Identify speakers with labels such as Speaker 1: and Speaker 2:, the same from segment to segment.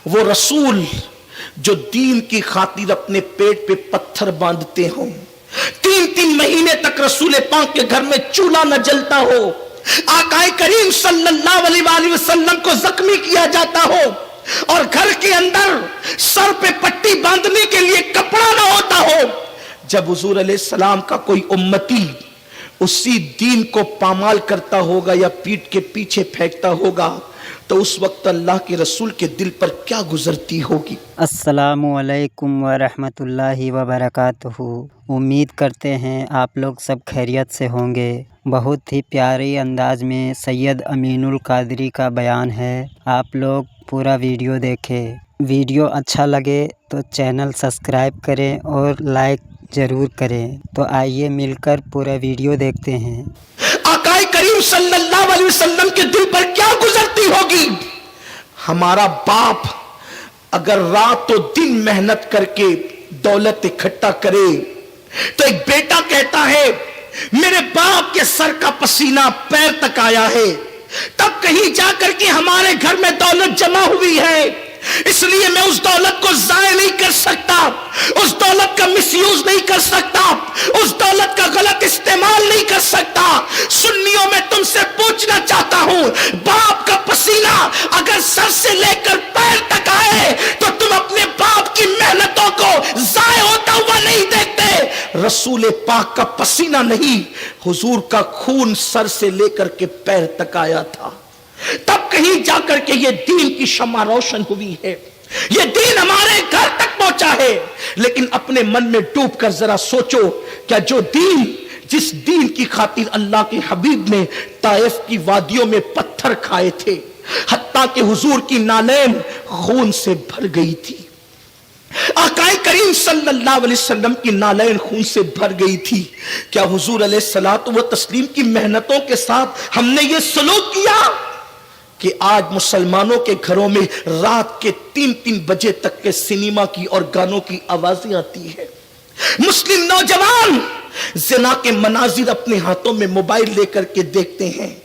Speaker 1: وہ رسول جو دین کی خاطر اپنے پیٹ پہ پتھر باندھتے ہوں، 3 مہینے تک رسول پاک کے گھر میں چولہا نہ جلتا ہو، آقا کریم صلی اللہ علیہ وآلہ وسلم کو زخمی کیا جاتا ہو، اور گھر کے اندر سر پہ پٹی باندھنے کے لیے کپڑا نہ ہوتا ہو، جب حضور علیہ السلام کا کوئی امتی اسی دین کو پامال کرتا ہوگا یا پیٹ کے پیچھے پھینکتا ہوگا تو اس وقت اللہ کے رسول کے دل پر کیا گزرتی ہوگی؟
Speaker 2: السلام علیکم ورحمۃ اللہ وبرکاتہ۔ امید کرتے ہیں آپ لوگ سب خیریت سے ہوں گے۔ بہت ہی پیارے انداز میں سید امین القادری کا بیان ہے، آپ لوگ پورا ویڈیو دیکھیں۔ ویڈیو اچھا لگے تو چینل سبسکرائب کریں اور لائک ضرور کریں۔ تو آئیے مل کر پورا ویڈیو دیکھتے ہیں۔
Speaker 1: آقا کریم صلی اللہ علیہ وسلم کے دل پر کیا گزرتی ہوگی؟ ہمارا باپ اگر رات و دن محنت کر کے دولت اکٹھا کرے تو ایک بیٹا کہتا ہے میرے باپ کے سر کا پسینہ پیر تک آیا ہے، تب کہیں جا کر کے ہمارے گھر میں دولت جمع ہوئی ہے، اس لیے میں اس دولت کو ضائع نہیں کر سکتا، اس دولت کا مس یوز نہیں کر سکتا، اس دولت کا غلط استعمال نہیں کر سکتا۔ سنیوں میں تم سے پوچھنا چاہتا ہوں، باپ کا پسینہ اگر سر سے لے کر پیر تک آئے تو تم اپنے باپ کی محنتوں کو ضائع ہوتا ہوا نہیں دیکھتے؟ رسول پاک کا پسینہ نہیں، حضور کا خون سر سے لے کر کے پیر تک آیا تھا، تب کہیں جا کر کے یہ دین کی شمع روشن ہوئی ہے، یہ دین ہمارے گھر تک پہنچا ہے۔ لیکن اپنے من میں ڈوب کر ذرا سوچو، کیا جو دین، جس دین کی خاطر اللہ کے حبیب نے طائف کی وادیوں میں پتھر کھائے تھے، حتیٰ کہ حضور کی نالین خون سے بھر گئی تھی، آقا کریم صلی اللہ علیہ وسلم کی نالین خون سے بھر گئی تھی، کیا حضور علیہ الصلوۃ والتسلیم کی محنتوں کے ساتھ ہم نے یہ سلوک کیا کہ آج مسلمانوں کے گھروں میں رات کے 3 بجے تک کے سینما کی اور گانوں کی آوازیں آتی ہے، مسلم نوجوان زنا کے مناظر اپنے ہاتھوں میں موبائل لے کر کے دیکھتے ہیں۔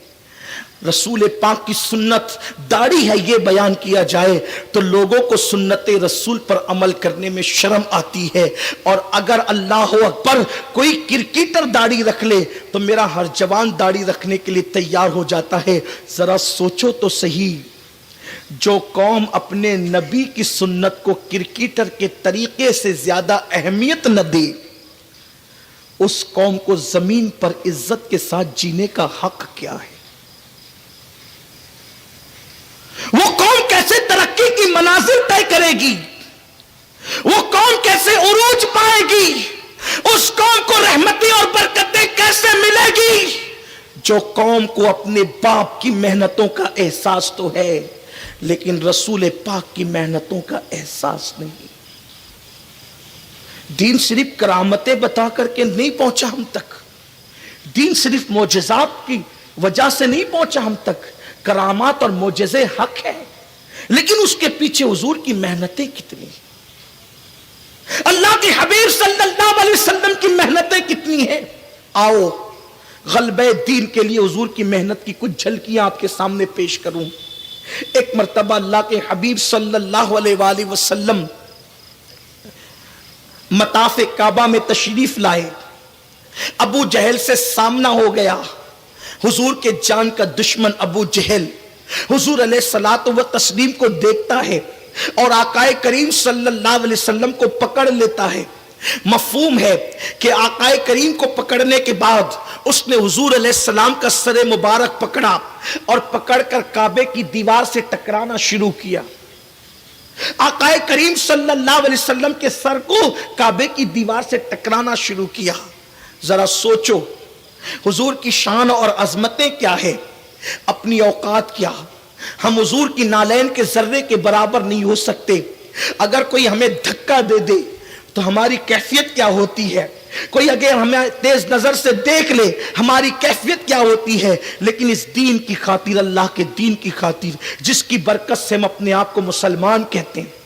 Speaker 1: رسول پاک کی سنت داڑھی ہے یہ بیان کیا جائے تو لوگوں کو سنت رسول پر عمل کرنے میں شرم آتی ہے، اور اگر اللہ اکبر کوئی کرکٹر داڑھی رکھ لے تو میرا ہر جوان داڑھی رکھنے کے لیے تیار ہو جاتا ہے۔ ذرا سوچو تو صحیح، جو قوم اپنے نبی کی سنت کو کرکٹر کے طریقے سے زیادہ اہمیت نہ دے، اس قوم کو زمین پر عزت کے ساتھ جینے کا حق کیا ہے؟ وہ قوم کیسے ترقی کی منازل طے کرے گی؟ وہ قوم کیسے عروج پائے گی؟ اس قوم کو رحمتیں اور برکتیں کیسے ملے گی جو قوم کو اپنے باپ کی محنتوں کا احساس تو ہے لیکن رسول پاک کی محنتوں کا احساس نہیں؟ دین صرف کرامتیں بتا کر کے نہیں پہنچا ہم تک، دین صرف معجزات کی وجہ سے نہیں پہنچا ہم تک، کرامات اور معجزے حق ہے، لیکن اس کے پیچھے حضور کی محنتیں کتنی، اللہ کے حبیب صلی اللہ علیہ وسلم کی محنتیں کتنی ہیں۔ آؤ غلبہ دین کے لیے حضور کی محنت کی کچھ جھلکیاں آپ کے سامنے پیش کروں۔ ایک مرتبہ اللہ کے حبیب صلی اللہ علیہ وآلہ وسلم مطاف کعبہ میں تشریف لائے، ابو جہل سے سامنا ہو گیا، حضور کے جان کا دشمن ابو جہل حضور علیہ الصلوۃ والتسلیم کو دیکھتا ہے اور آقا کریم صلی اللہ علیہ وسلم کو پکڑ لیتا ہے۔ مفہوم ہے کہ آقا کریم کو پکڑنے کے بعد اس نے حضور علیہ السلام کا سر مبارک پکڑا اور پکڑ کر کعبے کی دیوار سے ٹکرانا شروع کیا۔ آقا کریم صلی اللہ علیہ وسلم کے سر کو کعبے کی دیوار سے ٹکرانا شروع کیا۔ ذرا سوچو حضور کی شان اور عظمتیں کیا ہے، اپنی اوقات کیا، ہم حضور کی نالین کے ذرے کے برابر نہیں ہو سکتے۔ اگر کوئی ہمیں دھکا دے دے تو ہماری کیفیت کیا ہوتی ہے، کوئی اگر ہمیں تیز نظر سے دیکھ لے ہماری کیفیت کیا ہوتی ہے، لیکن اس دین کی خاطر، اللہ کے دین کی خاطر، جس کی برکت سے ہم اپنے آپ کو مسلمان کہتے ہیں،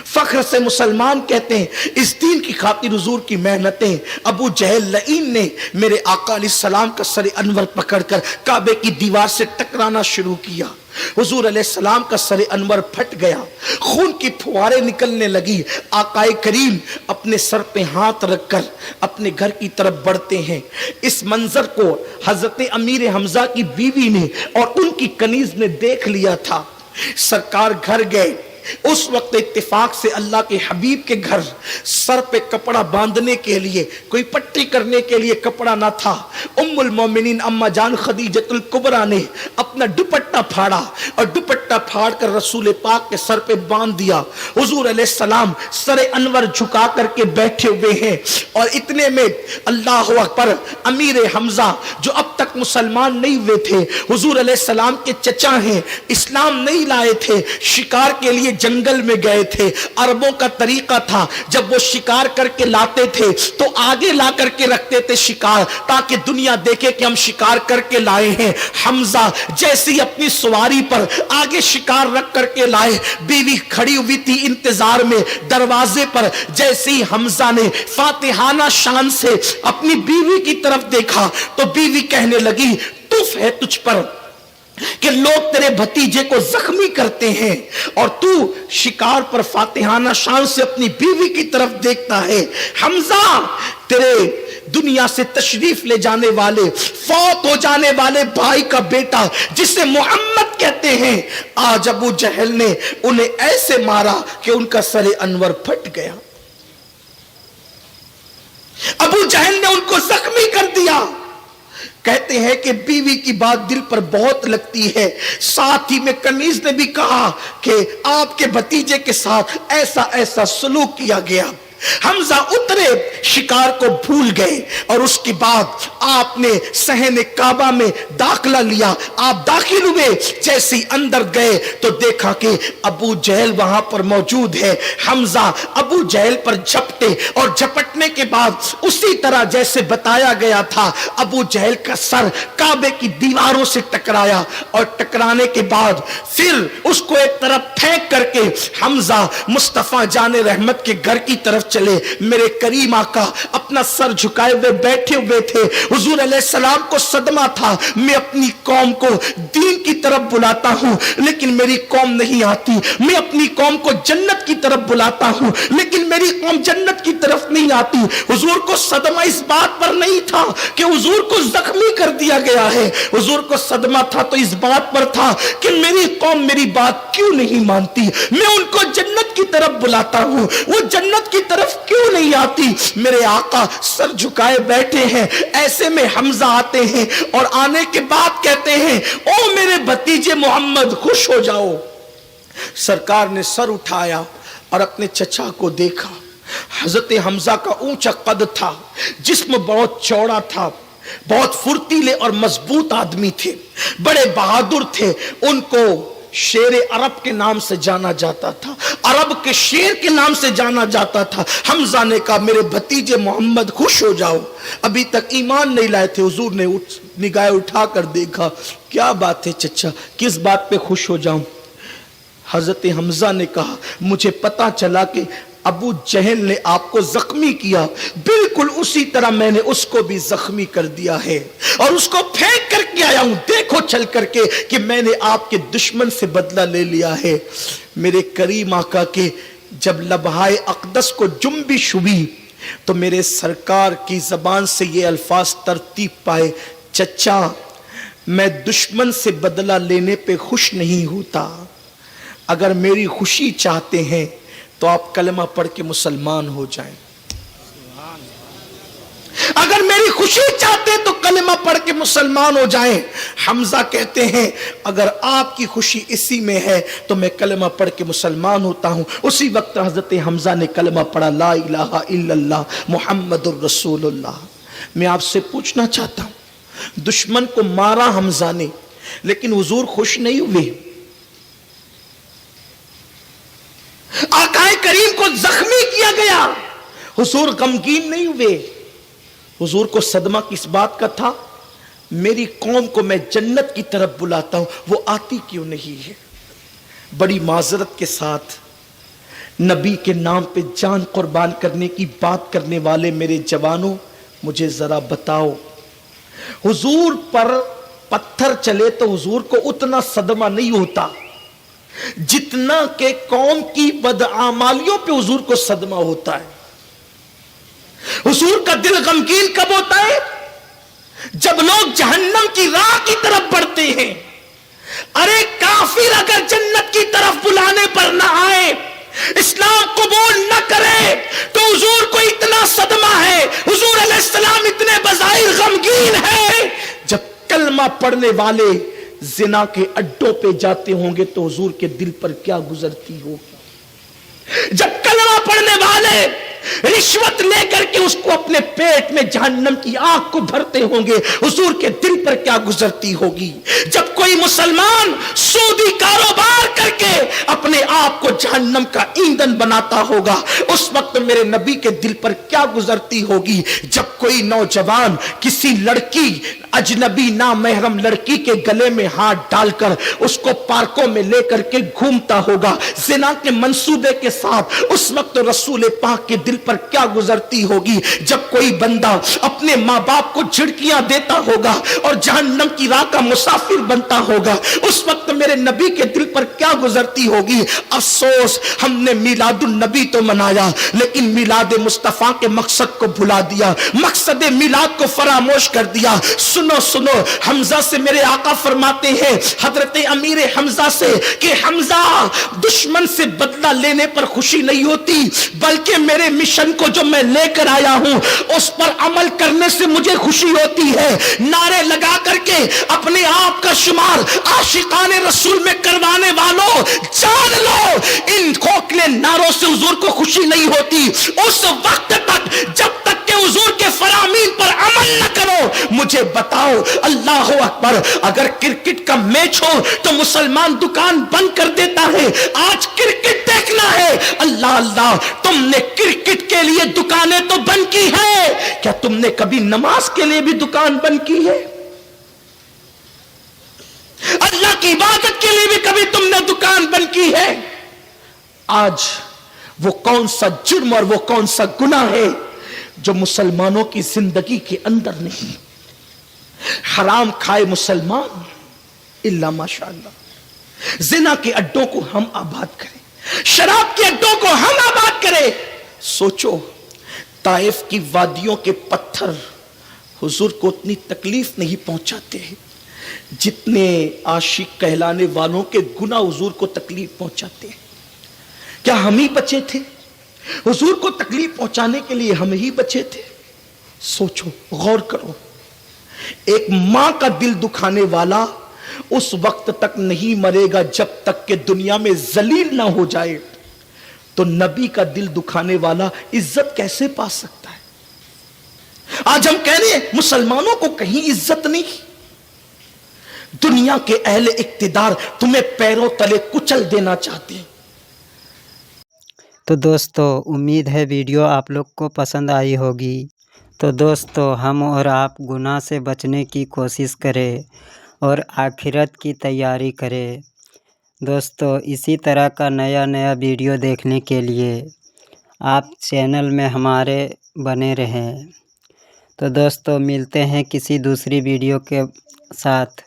Speaker 1: فخر سے مسلمان کہتے ہیں، اس دین کی خاطر حضور کی محنتیں۔ ابو جہل لعین نے میرے آقا علیہ السلام کا سر انور پکڑ کر کعبے کی دیوار سے ٹکرانا شروع کیا۔ हुजूर अलैहिस्सलाम का सर अनवर फट गया, खून की फुहारें निकलने लगी। आकाए करीम अपने सर पे हाथ रखकर अपने घर की तरफ बढ़ते हैं। इस मंजर को हजरत अमीर हमजा की बीवी ने और उनकी कनीज ने देख लिया था। सरकार घर गए। उस वक्त इत्तेफाक से अल्लाह के हबीब के घर सर पे कपड़ा बांधने के लिए, कोई पट्टी करने के लिए कपड़ा ना था। उम्मुल मोमिनीन अम्मा जान खदीजतुल कुबरा ने अपना दुपट्टा फाड़ा और दुपट्टा फाड़ कर रसूल पाक के सर पे बांध दिया। हुजूर अलैहिस्सलाम सर अनवर झुका करके बैठे हुए हैं और इतने में अल्लाह अकबर, अमीर हमजा जो अब तक मुसलमान नहीं हुए थे, हुजूर अलैहिस्सलाम के चचा हैं, इस्लाम नहीं लाए थे, शिकार के लिए जंगल में गए थे। अरबों का तरीका था, जब वो शिकार करके लाते थे तो आगे ला करके रखते थे शिकार, ताकि दुनिया देखे कि हम शिकार करके लाए हैं। हमजा जैसे ही अपनी सवारी पर आगे शिकार रख करके लाए, बीवी खड़ी हुई थी इंतजार में दरवाजे पर। जैसे ही हमजा ने फातिहाना शान से अपनी बीवी की तरफ देखा तो बीवी कहने लगी, तुफ है तुझ पर कि लोग तेरे भतीजे को जख्मी करते हैं और तू शिकार पर फातिहाना शान से अपनी बीवी की तरफ देखता है। हमजा, तेरे दुनिया से तशरीफ ले जाने वाले, फौत हो जाने वाले भाई का बेटा जिसे मोहम्मद कहते हैं, आज अबू जहल ने उन्हें ऐसे मारा कि उनका सर अनवर फट गया। अबू जहल ने उनको जख्मी कर दिया। कहते हैं कि बीवी की बात दिल पर बहुत लगती है। साथ ही में कनीज ने भी कहा कि आपके भतीजे के साथ ऐसा ऐसा सलूक किया गया। हमजा उतरे, शिकार को भूल गए और उसके बाद आपने सहने काबा में दाखिला लिया। आप दाखिल हुए, जैसे ही अंदर गए तो देखा कि अबू जहल वहां पर मौजूद है। हमजा अबू जहल पर झपटे और झपटने के बाद उसी तरह जैसे बताया गया था, अबू जहल का सर काबे की दीवारों से टकराया और टकराने के बाद फिर उसको एक तरफ फेंक करके हमजा मुस्तफा जाने रहमत के घर की तरफ चले। मेरे करीम आका अपना सर झुकाए हुए बैठे हुए थे। हुजूर अलैहिस्सलाम को सदमा था, मैं अपनी कौम को दीन की तरफ बुलाता हूं लेकिन मेरी कौम नहीं आती, मैं अपनी कौम को जन्नत की तरफ बुलाता हूं लेकिन मेरी कौम जन्नत की तरफ नहीं आती। हुजूर को सदमा इस बात पर नहीं था कि हुजूर को जख्मी कर दिया गया है, हुजूर को सदमा था तो इस बात पर था कि मेरी कौम मेरी बात क्यों नहीं मानती, मैं उनको जन्नत की तरफ बुलाता हूं, वो जन्नत की तरफ क्यों नहीं आती। मेरे आका सर झुकाए बैठे हैं। ऐसे में हमजा आते हैं और आने के बाद कहते हैं, ओ मेरे भतीजे मोहम्मद खुश हो जाओ। सरकार ने सर उठाया और अपने चचा को देखा। हजरत हमजा का ऊंचा कद था, जिस्म बहुत चौड़ा था, बहुत फुर्तीले और मजबूत आदमी थे, बड़े बहादुर थे। उनको शेर अरब के नाम से जाना जाता था, अरब के शेर के नाम से जाना जाता था। हमजा ने कहा, मेरे भतीजे मोहम्मद खुश हो जाओ। अभी तक ईमान नहीं लाए थे। हुजूर ने निगाह उठाकर देखा, क्या बात है चचा, किस बात पे खुश हो जाऊं? हजरत हमजा ने कहा, मुझे पता चला कि अबू जहल ने आपको जख्मी किया, बिल्कुल उसी तरह मैंने उसको भी जख्मी कर दिया है और उसको फेंक करके आया हूं। देखो चल करके कि मैंने आपके दुश्मन से बदला ले लिया है। मेरे करीम आका के जब लबहाए अक़दस को जुम्बिश हुई तो मेरे सरकार की जबान से ये अल्फाज तरतीब पाए, चचा मैं दुश्मन से बदला लेने पे खुश नहीं होता, अगर मेरी खुशी चाहते हैं तो आप कलमा पढ़ के मुसलमान हो जाएं। अगर मेरी खुशी चाहते हैं तो कलमा पढ़ के मुसलमान हो जाएं। हमजा कहते हैं, अगर आपकी खुशी इसी में है तो मैं कलमा पढ़ के मुसलमान होता हूं। उसी वक्त हजरत हमजा ने कलमा पढ़ा, ला इलाहा इल्लल्लाह मुहम्मदुर रसूलुल्लाह। मैं आपसे पूछना चाहता हूं, दुश्मन को मारा हमजा ने, लेकिन हुजूर खुश नहीं हुए। आकाए करीम को जख्मी किया गया, हुजूर गमगीन नहीं हुए। हुजूर को सदमा किस बात का था, मेरी कौम को मैं जन्नत की तरफ बुलाता हूं, वो आती क्यों नहीं है। बड़ी माजरत के साथ नबी के नाम पे जान कुर्बान करने की बात करने वाले मेरे जवानों, मुझे जरा बताओ, हुजूर पर पत्थर चले तो हुजूर को उतना सदमा नहीं होता जितना के कौम की बदआमालियों पे हुजूर को सदमा होता है। हुजूर का दिल गमगीन कब होता है? जब लोग जहन्नम की राह की तरफ बढ़ते हैं। अरे काफिर अगर जन्नत की तरफ बुलाने पर ना आए, इस्लाम कबूल न करे, तो हुजूर को इतना सदमा है, हुजूर अलैहिस्सलाम इतने बज़ाहिर गमगीन है। जब कलमा पढ़ने वाले जिना के अड्डों पे जाते होंगे तो हुजूर के दिल पर क्या गुजरती होगी। जब कलमा पढ़ने वाले रिश्वत लेकर के उसको अपने पेट में जहन्नम की आग को भरते होंगे, हुजूर के दिल पर क्या गुजरती होगी। जब कोई मुसलमान सूदी कारोबार करके अपने आप को जहन्नम का ईंधन बनाता होगा, उस वक्त मेरे नबी के दिल पर क्या गुजरती होगी। जब कोई नौजवान किसी लड़की, अजनबी ना महरम लड़की के गले में हाथ डालकर उसको पार्कों में लेकर के घूमता होगा ज़िना के मंसूबे के साथ, उस वक्त रसूल पाक के दिल पर क्या गुजरती होगी। जब कोई बंदा अपने माँ बाप को झिड़कियां देता होगा और जहन्नम की राह का मुसाफिर बनता होगा, उस वक्त मेरे नबी के दिल पर क्या गुजरती होगी। अफसोस, हमने मिलादुन नबी तो मनाया लेकिन मिलाद मुस्तफा के मकसद को भुला दिया, मकसद मिलाद को फरामोश कर दिया। सुनो सुनो, हमजा से मेरे आका फरमाते हैं, हजरत अमीर हमजा से, कि हमजा दुश्मन से बदला लेने पर खुशी नहीं होती, बल्कि मेरे मिशन को जो मैं लेकर आया हूं उस पर अमल करने से मुझे खुशी होती है। नारे लगा करके अपने आप का शुमार आशिकाने रसूल में करवाने वालों, जान लो, इन खोखले नारों से हुजूर को खुशी नहीं होती। उस वक्त तक जब तक के हुजूर के फरामीन पर अमल न करो। मुझे बताओ, अल्लाह अकबर, अगर क्रिकेट का मैच हो तो मुसलमान दुकान बंद कर देता है। आज क्रिकेट देखना है, अल्लाह अल्लाह, तुमने क्रिकेट के लिए दुकानें तो बंद की है, क्या तुमने कभी नमाज के लिए भी दुकान बंद की है? अल्लाह की इबादत के लिए भी कभी तुमने दुकान बंद की है? आज वो कौन सा जुर्म और वो कौन सा गुनाह है जो मुसलमानों की जिंदगी के अंदर नहीं। हराम खाए मुसलमान इल्ला माशाअल्लाह, जिना के अड्डों को हम आबाद करें, शराब के अड्डों को हम आबाद करें। सोचो, ताइफ की वादियों के पत्थर हुजूर को उतनी तकलीफ नहीं पहुंचाते जितने आशिक कहलाने वालों के गुनाह हुजूर को तकलीफ पहुंचाते हैं। क्या हम ही बचे थे? हुजूर को तकलीफ पहुंचाने के लिए हम ही बचे थे? सोचो, गौर करो। एक मां का दिल दुखाने वाला उस वक्त तक नहीं मरेगा जब तक कि दुनिया में जलील ना हो जाए, तो नबी का दिल दुखाने वाला इज्जत कैसे पा सकता है? आज हम कह रहे हैं मुसलमानों को कहीं इज्जत नहीं। दुनिया के अहले इक्तिदार तुम्हें पैरों तले कुचल देना चाहते हैं।
Speaker 2: तो दोस्तों, उम्मीद है वीडियो आप लोग को पसंद आई होगी। तो दोस्तों, हम और आप गुनाह से बचने की कोशिश करें और आखिरत की तैयारी करें। दोस्तों, इसी तरह का नया नया वीडियो देखने के लिए आप चैनल में हमारे बने रहें। तो दोस्तों, मिलते हैं किसी दूसरी वीडियो के साथ।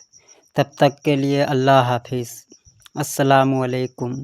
Speaker 2: तब तक के लिए अल्लाह हाफिज़। अस्सलामु अलैकुम।